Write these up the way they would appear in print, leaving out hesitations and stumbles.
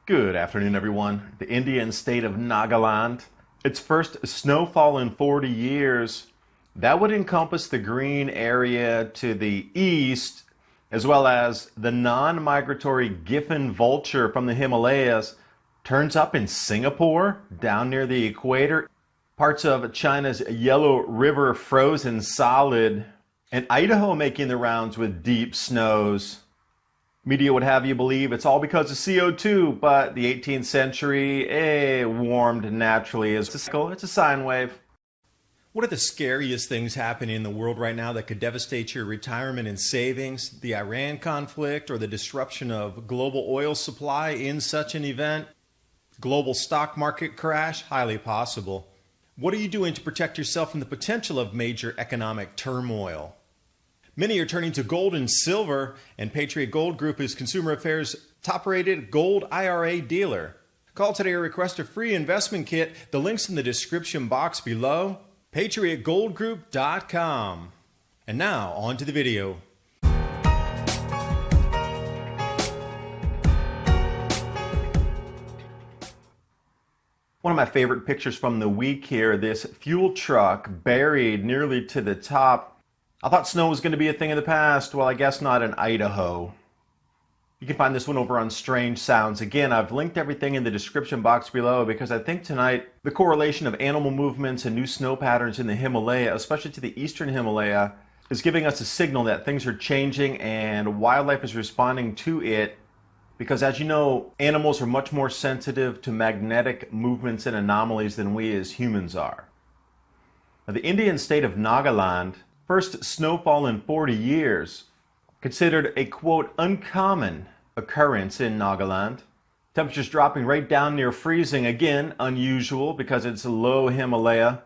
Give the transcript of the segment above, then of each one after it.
Good afternoon, everyone. The Indian state of Nagaland, its first snowfall in 40 years. That would encompass the green area to the east, as well as the non-migratory Giffen vulture from the Himalayas. Turns up in Singapore, down near the equator. Parts of China's Yellow River frozen solid. And Idaho making the rounds with deep snows. Media would have you believe it's all because of CO2, but the 18th century, warmed naturally. It's a sine wave. What are the scariest things happening in the world right now that could devastate your retirement and savings? The Iran conflict or the disruption of global oil supply in such an event? Global stock market crash? Highly possible. What are you doing to protect yourself from the potential of major economic turmoil? Many are turning to gold and silver, and Patriot Gold Group is Consumer Affairs' top-rated gold IRA dealer. Call today or request a free investment kit. The link's in the description box below. PatriotGoldGroup.com. And now, on to the video. One of my favorite pictures from the week here, this fuel truck buried nearly to the top. I thought snow was going to be a thing of the past. Well, I guess not in Idaho. You can find this one over on Strange Sounds. Again, I've linked everything in the description box below because I think tonight the correlation of animal movements and new snow patterns in the Himalaya, especially to the eastern Himalaya, is giving us a signal that things are changing and wildlife is responding to it. Because as you know, animals are much more sensitive to magnetic movements and anomalies than we as humans are. Now, the Indian state of Nagaland, first snowfall in 40 years, considered a, quote, uncommon occurrence in Nagaland. Temperatures dropping right down near freezing, again, unusual because it's a low Himalaya.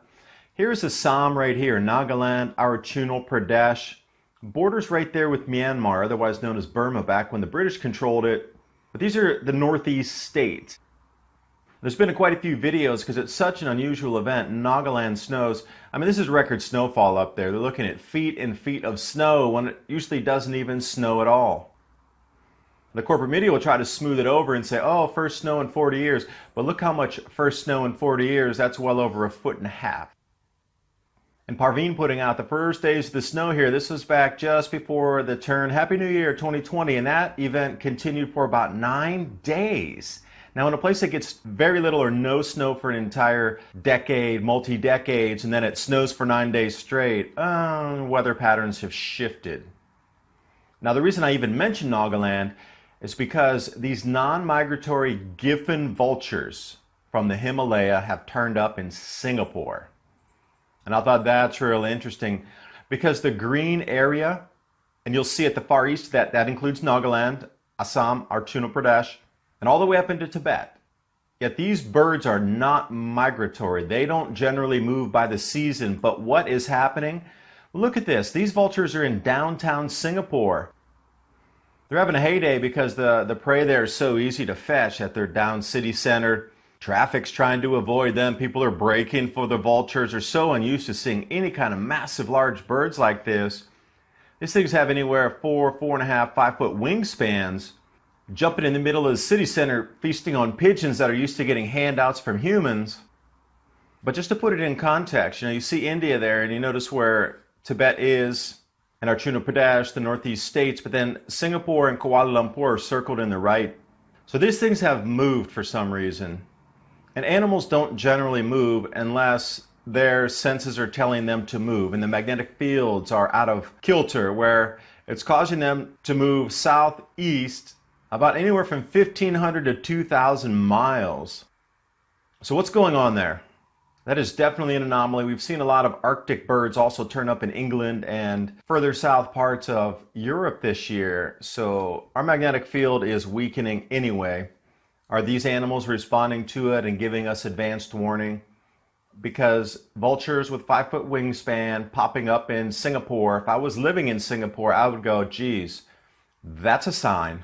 Here's Assam right here, Nagaland, Arunachal Pradesh. Borders right there with Myanmar, otherwise known as Burma, back when the British controlled it. But these are the northeast states. There's been quite a few videos because it's such an unusual event. Nagaland snows. I mean, this is record snowfall up there. They're looking at feet and feet of snow when it usually doesn't even snow at all. The corporate media will try to smooth it over and say, oh, first snow in 40 years. But look how much first snow in 40 years. That's well over 1.5 feet. And Parveen putting out the first days of the snow here. This was back just before the turn. Happy New Year 2020. And that event continued for about 9 days. Now, in a place that gets very little or no snow for an entire decade, multi-decades, and then it snows for 9 days straight, weather patterns have shifted. Now, the reason I even mention Nagaland is because these non-migratory Giffen vultures from the Himalaya have turned up in Singapore. And I thought that's really interesting because the green area, and you'll see at the far east that includes Nagaland, Assam, Arunachal Pradesh, and all the way up into Tibet. Yet these birds are not migratory. They don't generally move by the season. But what is happening? Look at this. These vultures are in downtown Singapore. They're having a heyday because the prey there is so easy to fetch at their down city center. Traffic's trying to avoid them. People are breaking for the vultures. They're so unused to seeing any kind of massive large birds like this. These things have anywhere 4.5, 5 foot wingspans. Jumping in the middle of the city center, feasting on pigeons that are used to getting handouts from humans. But just to put it in context, you see India there, and you notice where Tibet is, and Arunachal Pradesh, the northeast states, but then Singapore and Kuala Lumpur are circled in the right. So these things have moved for some reason. And animals don't generally move unless their senses are telling them to move, and the magnetic fields are out of kilter, where it's causing them to move southeast about anywhere from 1,500 to 2,000 miles. So what's going on there? That is definitely an anomaly. We've seen a lot of Arctic birds also turn up in England and further south parts of Europe this year. So our magnetic field is weakening anyway. Are these animals responding to it and giving us advanced warning? Because vultures with 5 foot wingspan popping up in Singapore, if I was living in Singapore, I would go, geez, that's a sign.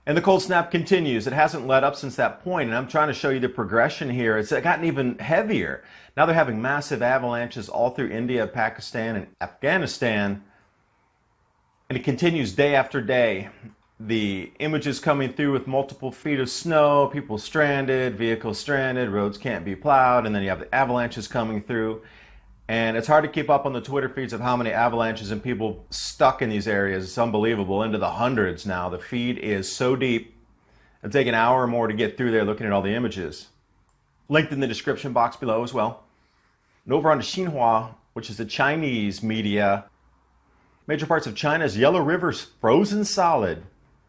And the cold snap continues. It hasn't let up since that point, and I'm trying to show you the progression here. It's gotten even heavier. Now they're having massive avalanches all through India, Pakistan, and Afghanistan, and it continues day after day. the images coming through with multiple feet of snow, people stranded, vehicles stranded, roads can't be plowed, and then you have the avalanches coming through. And it's hard to keep up on the Twitter feeds of how many avalanches and people stuck in these areas. It's unbelievable, into the hundreds now. The feed is so deep. It'll take an hour or more to get through there looking at all the images. Linked in the description box below as well. And over on Xinhua, which is the Chinese media, major parts of China's Yellow River's frozen solid.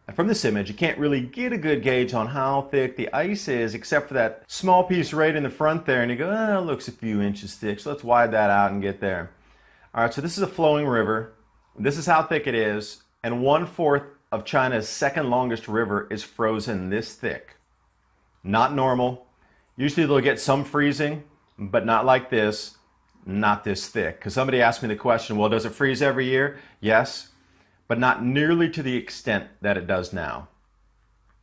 And from this image, you can't really get a good gauge on how thick the ice is, except for that small piece right in the front there. And you go, oh, it looks a few inches thick, so let's widen that out and get there. All right, so this is a flowing river. This is how thick it is. And 1/4 of China's second longest river is frozen this thick. Not normal. Usually they'll get some freezing, but not like this, not this thick. Because somebody asked me the question, well, does it freeze every year? Yes, but not nearly to the extent that it does now.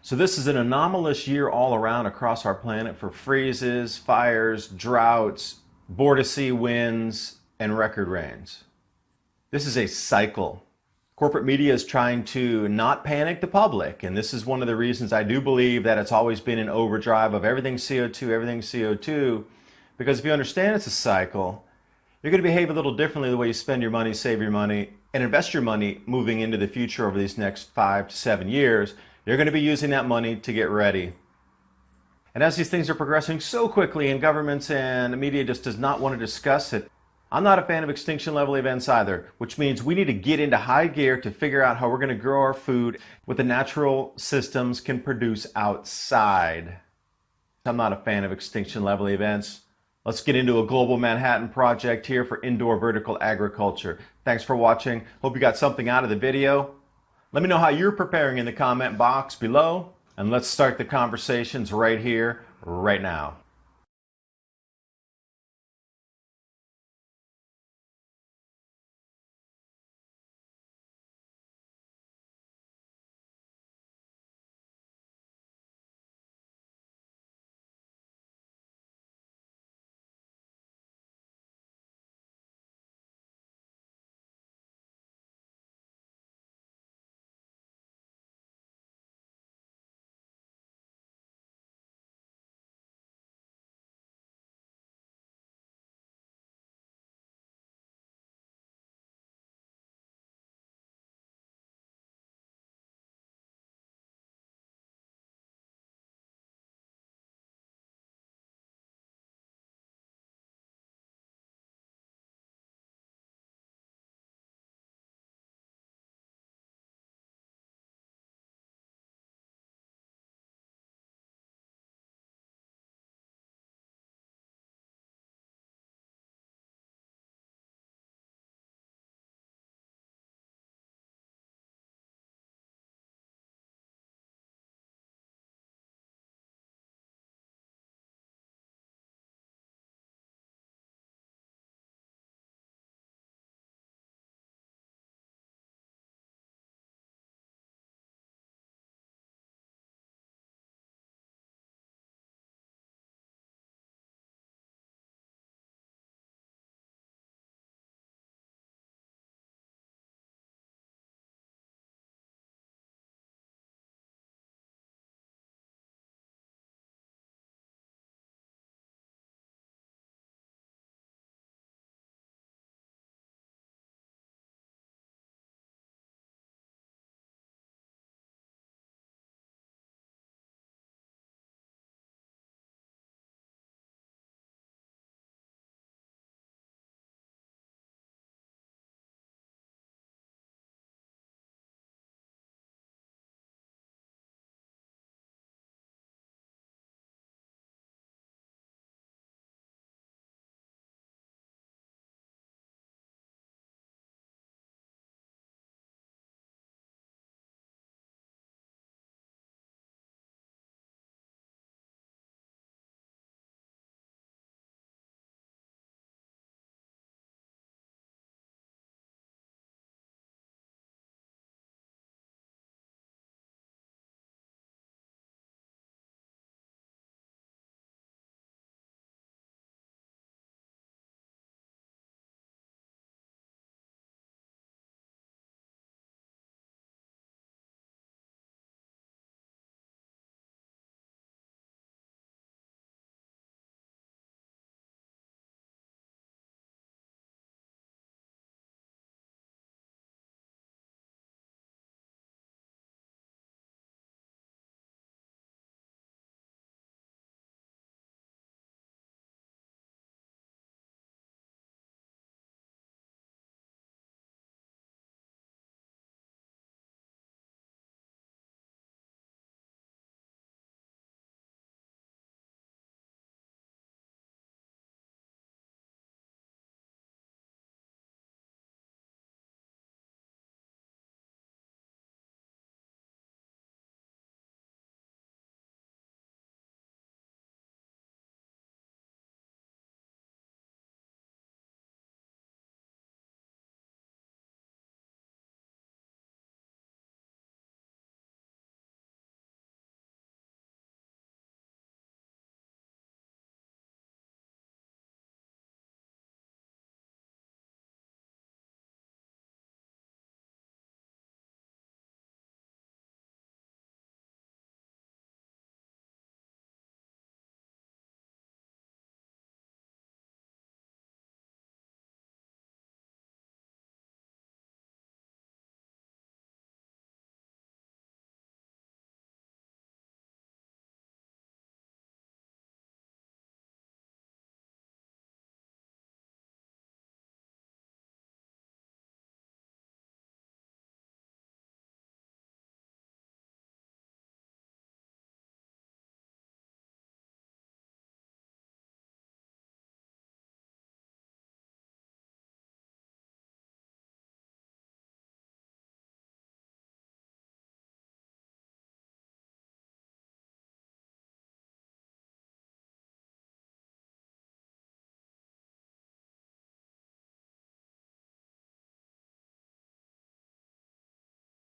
So this is an anomalous year all around across our planet for freezes, fires, droughts, bore-to-sea winds, and record rains. This is a cycle. Corporate media is trying to not panic the public, and this is one of the reasons I do believe that it's always been an overdrive of everything CO2, everything CO2, because if you understand it's a cycle, you're going to behave a little differently the way you spend your money, save your money, and invest your money moving into the future over these next 5 to 7 years. You're going to be using that money to get ready. And as these things are progressing so quickly and governments and the media just does not want to discuss it, I'm not a fan of extinction level events either, which means we need to get into high gear to figure out how we're going to grow our food, what the natural systems can produce outside. I'm not a fan of extinction level events. Let's get into a global Manhattan project here for indoor vertical agriculture. Thanks for watching. Hope you got something out of the video. Let me know how you're preparing in the comment box below, and let's start the conversations right here, right now.